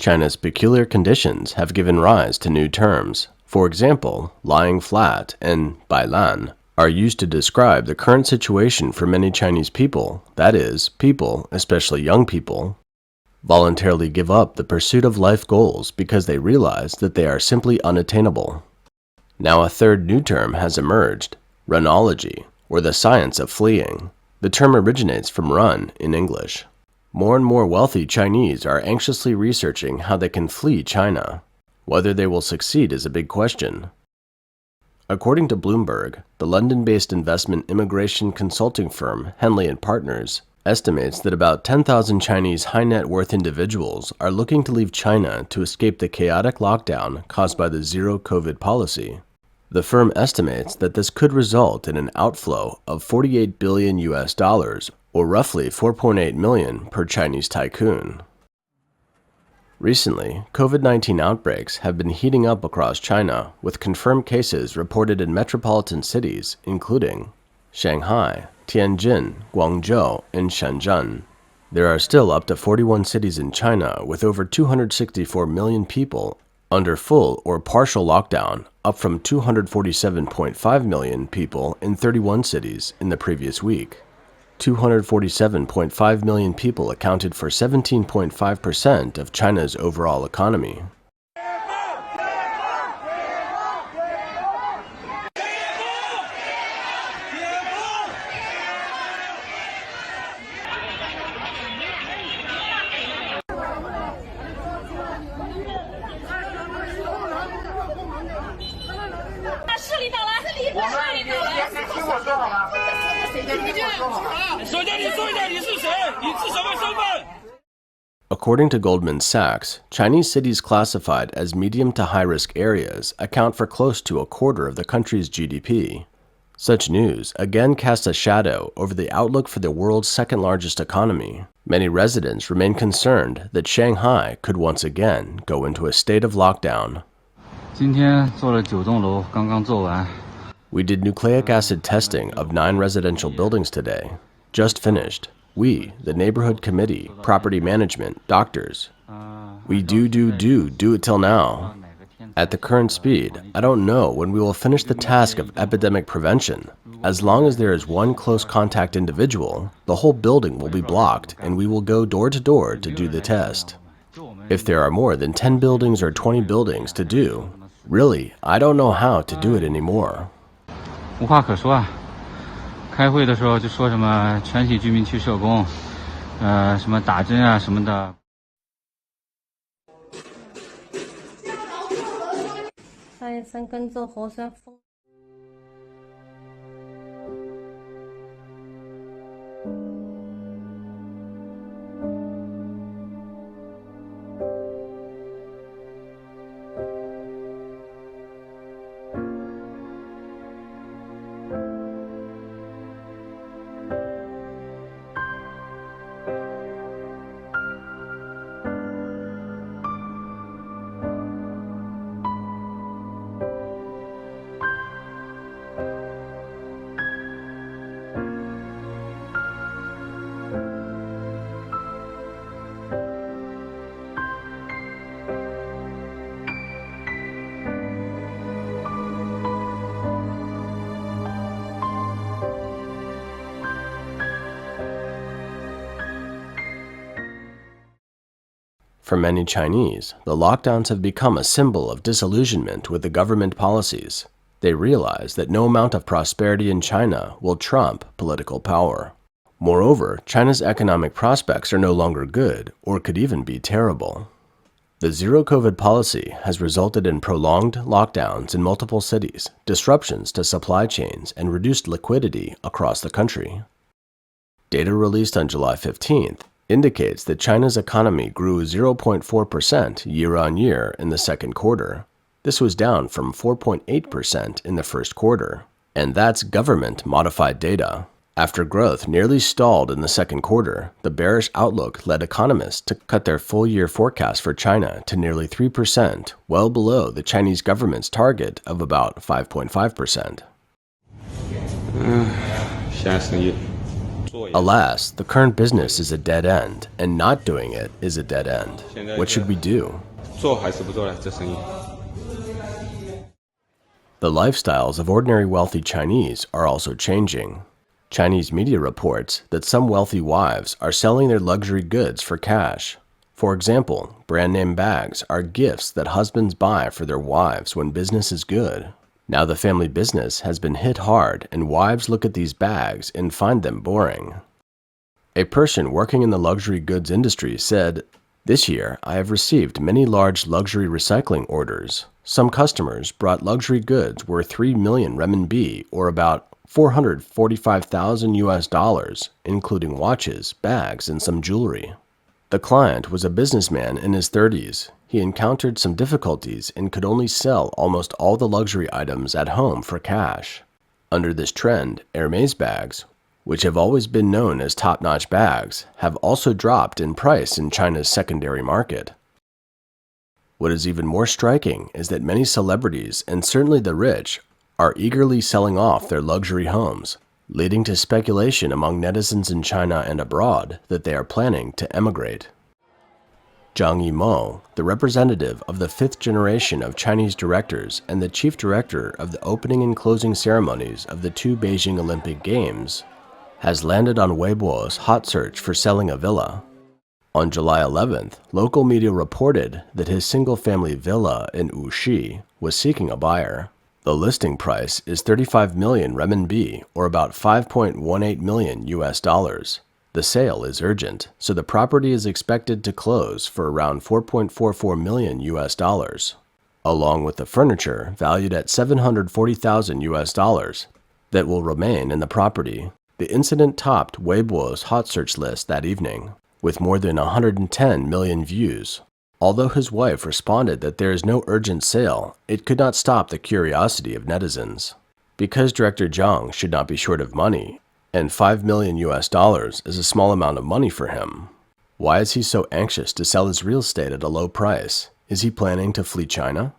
China's peculiar conditions have given rise to new terms. For example, lying flat and bailan are used to describe the current situation for many Chinese people, that is, people, especially young people, voluntarily give up the pursuit of life goals because they realize that they are simply unattainable. Now a third new term has emerged, runology, or the science of fleeing. The term originates from run in English. More and more wealthy Chinese are anxiously researching how they can flee China. Whether they will succeed is a big question. According to Bloomberg, the London-based investment immigration consulting firm Henley & Partners estimates that about 10,000 Chinese high-net-worth individuals are looking to leave China to escape the chaotic lockdown caused by the zero-COVID policy. The firm estimates that this could result in an outflow of $48 billion or roughly 4.8 million per Chinese tycoon. Recently, COVID-19 outbreaks have been heating up across China, with confirmed cases reported in metropolitan cities including Shanghai, Tianjin, Guangzhou, and Shenzhen. There are still up to 41 cities in China with over 264 million people under full or partial lockdown, up from 247.5 million people in 31 cities in the previous week. 247.5 million people accounted for 17.5% of China's overall economy. According to Goldman Sachs, Chinese cities classified as medium to high-risk areas account for close to a quarter of the country's GDP. Such news again casts a shadow over the outlook for the world's second-largest economy. Many residents remain concerned that Shanghai could once again go into a state of lockdown. We did nucleic acid testing of 9 residential buildings today. Just finished. We, the neighborhood committee, property management, doctors. We do it till now. At the current speed, I don't know when we will finish the task of epidemic prevention. As long as there is one close contact individual, the whole building will be blocked and we will go door to door to do the test. If there are more than 10 buildings or 20 buildings to do, really, I don't know how to do it anymore. 无话可说啊，开会的时候就说什么全体居民去社工，什么打针啊什么的。上一生跟着核酸封。For many Chinese, the lockdowns have become a symbol of disillusionment with the government policies. They realize that no amount of prosperity in China will trump political power. Moreover, China's economic prospects are no longer good, or could even be terrible. The zero-COVID policy has resulted in prolonged lockdowns in multiple cities, disruptions to supply chains, and reduced liquidity across the country. Data released on July 15th indicates that China's economy grew 0.4% year-on-year in the second quarter. This was down from 4.8% in the first quarter. And that's government-modified data. After growth nearly stalled in the second quarter, the bearish outlook led economists to cut their full-year forecast for China to nearly 3%, well below the Chinese government's target of about 5.5%. Alas, the current business is a dead end, and not doing it is a dead end. What should we do? 做还是不做呢？这生意。 The lifestyles of ordinary wealthy Chinese are also changing. Chinese media reports that some wealthy wives are selling their luxury goods for cash. For example, brand-name bags are gifts that husbands buy for their wives when business is good. Now the family business has been hit hard, and wives look at these bags and find them boring. A person working in the luxury goods industry said, "This year, I have received many large luxury recycling orders. Some customers brought luxury goods worth 3 million renminbi, or about $445,000, including watches, bags, and some jewelry." The client was a businessman in his 30s. He encountered some difficulties and could only sell almost all the luxury items at home for cash. Under this trend, Hermès bags, which have always been known as top-notch bags, have also dropped in price in China's secondary market. What is even more striking is that many celebrities, and certainly the rich, are eagerly selling off their luxury homes, leading to speculation among netizens in China and abroad that they are planning to emigrate. Zhang Yimou, the representative of the fifth generation of Chinese directors and the chief director of the opening and closing ceremonies of the 2 Beijing Olympic Games, has landed on Weibo's hot search for selling a villa. On July 11th, local media reported that his single-family villa in Wuxi was seeking a buyer. The listing price is 35 million renminbi, or about $5.18 million. The sale is urgent, so the property is expected to close for around $4.44 million, along with the furniture valued at $740,000 that will remain in the property. The incident topped Weibo's hot search list that evening, with more than 110 million views. Although his wife responded that there is no urgent sale, it could not stop the curiosity of netizens. Because director Zhang should not be short of money, and $5 million is a small amount of money for him, why is he so anxious to sell his real estate at a low price? Is he planning to flee China?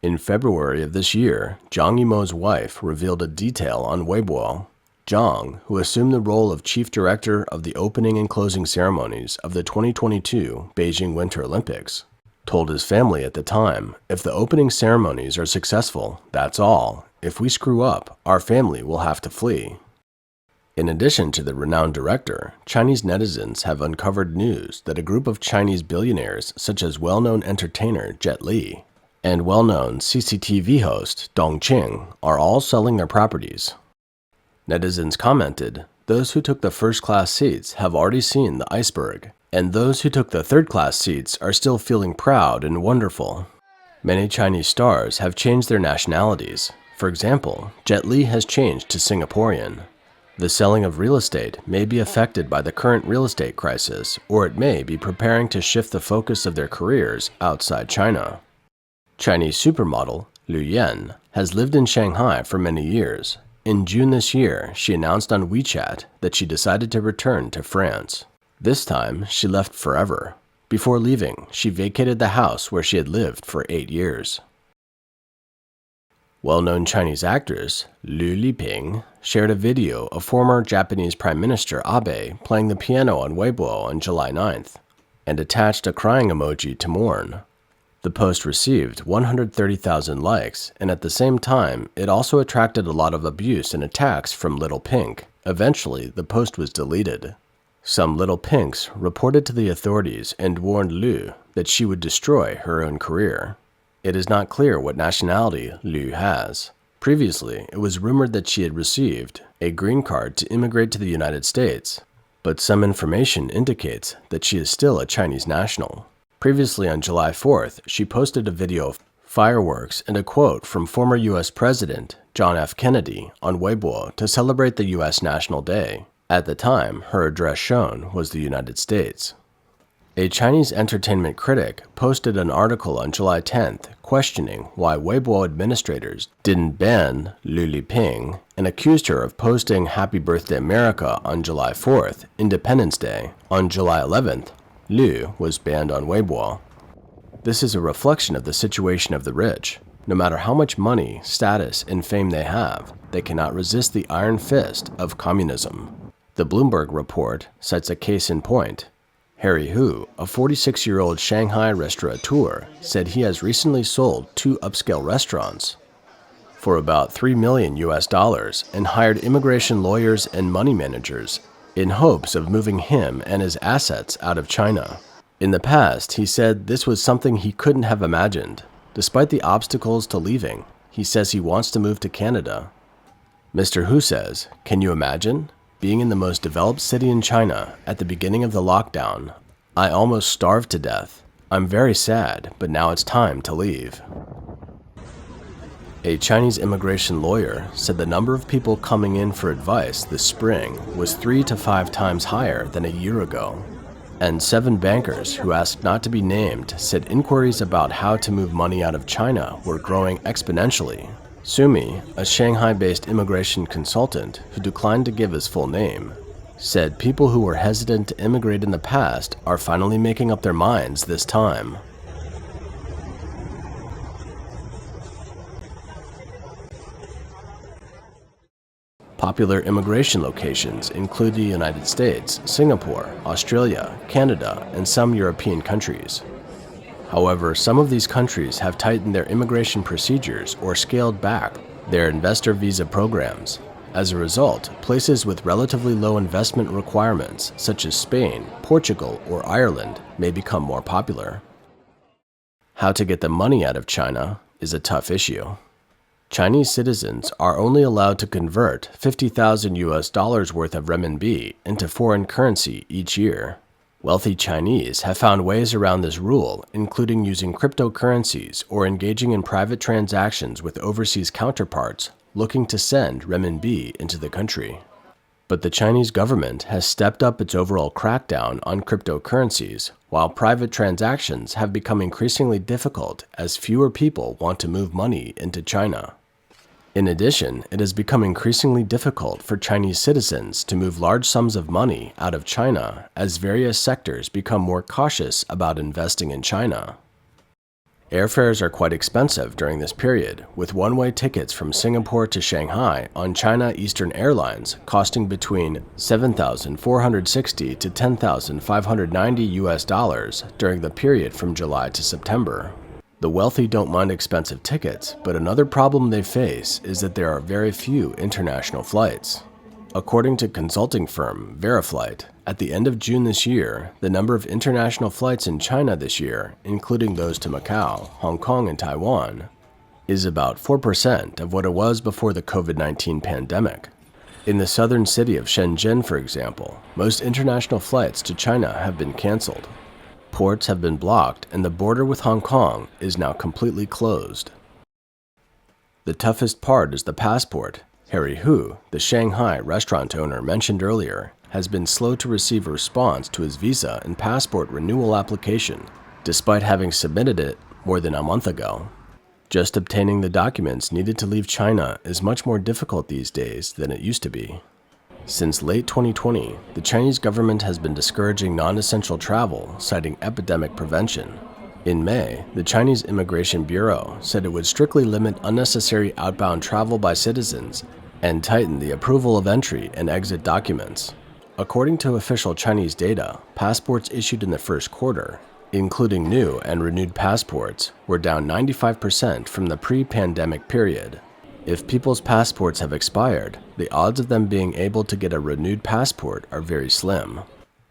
In February of this year, Zhang Yimou's wife revealed a detail on Weibo. Zhang, who assumed the role of chief director of the opening and closing ceremonies of the 2022 Beijing Winter Olympics, told his family at the time, "If the opening ceremonies are successful, that's all. If we screw up, our family will have to flee." In addition to the renowned director, Chinese netizens have uncovered news that a group of Chinese billionaires such as well-known entertainer Jet Li and well-known CCTV host Dong Qing are all selling their properties. Netizens commented, "Those who took the first-class seats have already seen the iceberg, and those who took the third-class seats are still feeling proud and wonderful." Many Chinese stars have changed their nationalities. For example, Jet Li has changed to Singaporean. The selling of real estate may be affected by the current real estate crisis, or it may be preparing to shift the focus of their careers outside China. Chinese supermodel Liu Yan has lived in Shanghai for many years. In June this year, she announced on WeChat that she decided to return to France. This time, she left forever. Before leaving, she vacated the house where she had lived for 8 years. Well-known Chinese actress Liu Liping shared a video of former Japanese Prime Minister Abe playing the piano on Weibo on July 9th, and attached a crying emoji to mourn. The post received 130,000 likes, and at the same time, it also attracted a lot of abuse and attacks from Little Pink. Eventually, the post was deleted. Some Little Pinks reported to the authorities and warned Liu that she would destroy her own career. It is not clear what nationality Liu has. Previously, it was rumored that she had received a green card to immigrate to the United States, but some information indicates that she is still a Chinese national. Previously on July 4th, she posted a video of fireworks and a quote from former U.S. President John F. Kennedy on Weibo to celebrate the U.S. National Day. At the time, her address shown was the United States. A Chinese entertainment critic posted an article on July 10th questioning why Weibo administrators didn't ban Liu Liping and accused her of posting Happy Birthday America on July 4th, Independence Day. On July 11th, Liu was banned on Weibo. This is a reflection of the situation of the rich. No matter how much money, status, and fame they have, they cannot resist the iron fist of communism. The Bloomberg report cites a case in point. Harry Hu, a 46-year-old Shanghai restaurateur, said he has recently sold 2 upscale restaurants for about $3 million and hired immigration lawyers and money managers in hopes of moving him and his assets out of China. In the past, he said this was something he couldn't have imagined. Despite the obstacles to leaving, he says he wants to move to Canada. Mr. Hu says, "Can you imagine? Being in the most developed city in China at the beginning of the lockdown, I almost starved to death. I'm very sad, but now it's time to leave." A Chinese immigration lawyer said the number of people coming in for advice this spring was 3 to 5 times higher than a year ago. And 7 bankers who asked not to be named said inquiries about how to move money out of China were growing exponentially. Sumi, a Shanghai-based immigration consultant who declined to give his full name, said people who were hesitant to immigrate in the past are finally making up their minds this time. Popular immigration locations include the United States, Singapore, Australia, Canada, and some European countries. However, some of these countries have tightened their immigration procedures or scaled back their investor visa programs. As a result, places with relatively low investment requirements, such as Spain, Portugal, or Ireland, may become more popular. How to get the money out of China is a tough issue. Chinese citizens are only allowed to convert $50,000 worth of renminbi into foreign currency each year. Wealthy Chinese have found ways around this rule, including using cryptocurrencies or engaging in private transactions with overseas counterparts looking to send renminbi into the country. But the Chinese government has stepped up its overall crackdown on cryptocurrencies, while private transactions have become increasingly difficult as fewer people want to move money into China. In addition, it has become increasingly difficult for Chinese citizens to move large sums of money out of China as various sectors become more cautious about investing in China. Airfares are quite expensive during this period, with one-way tickets from Singapore to Shanghai on China Eastern Airlines costing between $7,460 to $10,590 during the period from July to September. The wealthy don't mind expensive tickets, but another problem they face is that there are very few international flights. According to consulting firm Veriflight, at the end of June this year, the number of international flights in China this year, including those to Macau, Hong Kong, and Taiwan, is about 4% of what it was before the COVID-19 pandemic. In the southern city of Shenzhen, for example, most international flights to China have been canceled. Ports have been blocked, and the border with Hong Kong is now completely closed. The toughest part is the passport. Harry Hu, the Shanghai restaurant owner mentioned earlier, has been slow to receive a response to his visa and passport renewal application, despite having submitted it more than a month ago. Just obtaining the documents needed to leave China is much more difficult these days than it used to be. Since late 2020, the Chinese government has been discouraging non-essential travel, citing epidemic prevention. In May, the Chinese Immigration Bureau said it would strictly limit unnecessary outbound travel by citizens and tighten the approval of entry and exit documents. According to official Chinese data, passports issued in the first quarter, including new and renewed passports, were down 95% from the pre-pandemic period. If people's passports have expired, the odds of them being able to get a renewed passport are very slim.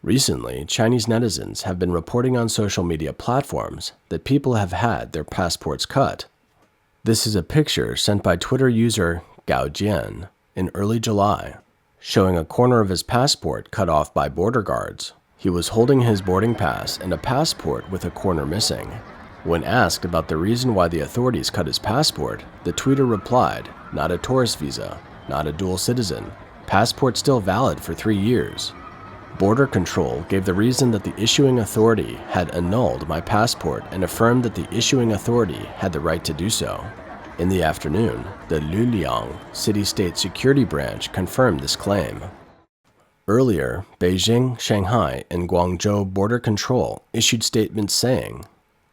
Recently, Chinese netizens have been reporting on social media platforms that people have had their passports cut. This is a picture sent by Twitter user Gao Jian in early July, showing a corner of his passport cut off by border guards. He was holding his boarding pass and a passport with a corner missing. When asked about the reason why the authorities cut his passport, the tweeter replied, "Not a tourist visa, not a dual citizen, passport still valid for 3 years. Border Control gave the reason that the issuing authority had annulled my passport and affirmed that the issuing authority had the right to do so." In the afternoon, the Luliang City-State Security Branch confirmed this claim. Earlier, Beijing, Shanghai, and Guangzhou Border Control issued statements saying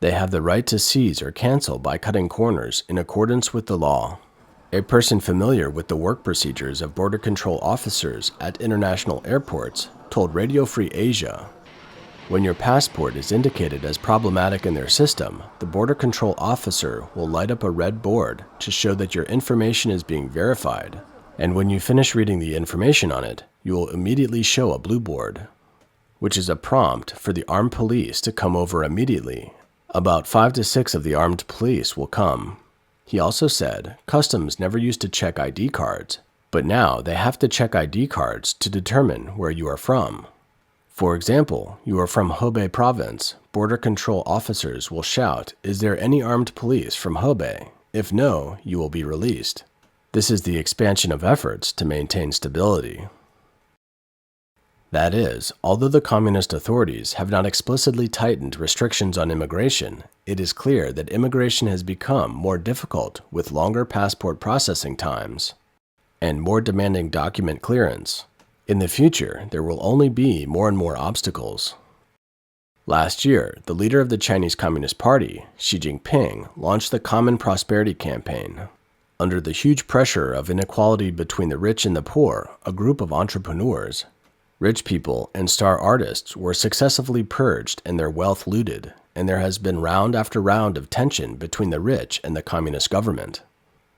they have the right to seize or cancel by cutting corners in accordance with the law. A person familiar with the work procedures of border control officers at international airports told Radio Free Asia, "When your passport is indicated as problematic in their system, the border control officer will light up a red board to show that your information is being verified. And when you finish reading the information on it, you will immediately show a blue board, which is a prompt for the armed police to come over immediately. About 5 to 6 of the armed police will come." He also said customs never used to check ID cards, but now they have to check ID cards to determine where you are from. For example, you are from Hebei province, border control officers will shout, "Is there any armed police from Hebei? If no, you will be released." This is the expansion of efforts to maintain stability. That is, although the communist authorities have not explicitly tightened restrictions on immigration, it is clear that immigration has become more difficult with longer passport processing times and more demanding document clearance. In the future, there will only be more and more obstacles. Last year, the leader of the Chinese Communist Party, Xi Jinping, launched the Common Prosperity Campaign. Under the huge pressure of inequality between the rich and the poor, a group of entrepreneurs, rich people, and star artists were successively purged and their wealth looted, and there has been round after round of tension between the rich and the communist government.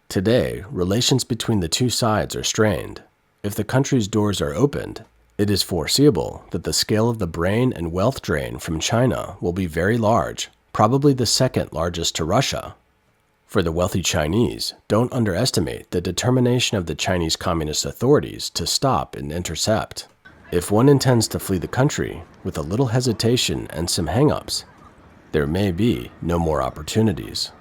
Today, relations between the two sides are strained. If the country's doors are opened, it is foreseeable that the scale of the brain and wealth drain from China will be very large, probably the second largest to Russia. For the wealthy Chinese, don't underestimate the determination of the Chinese Communist authorities to stop and intercept. If one intends to flee the country, with a little hesitation and some hang-ups, there may be no more opportunities.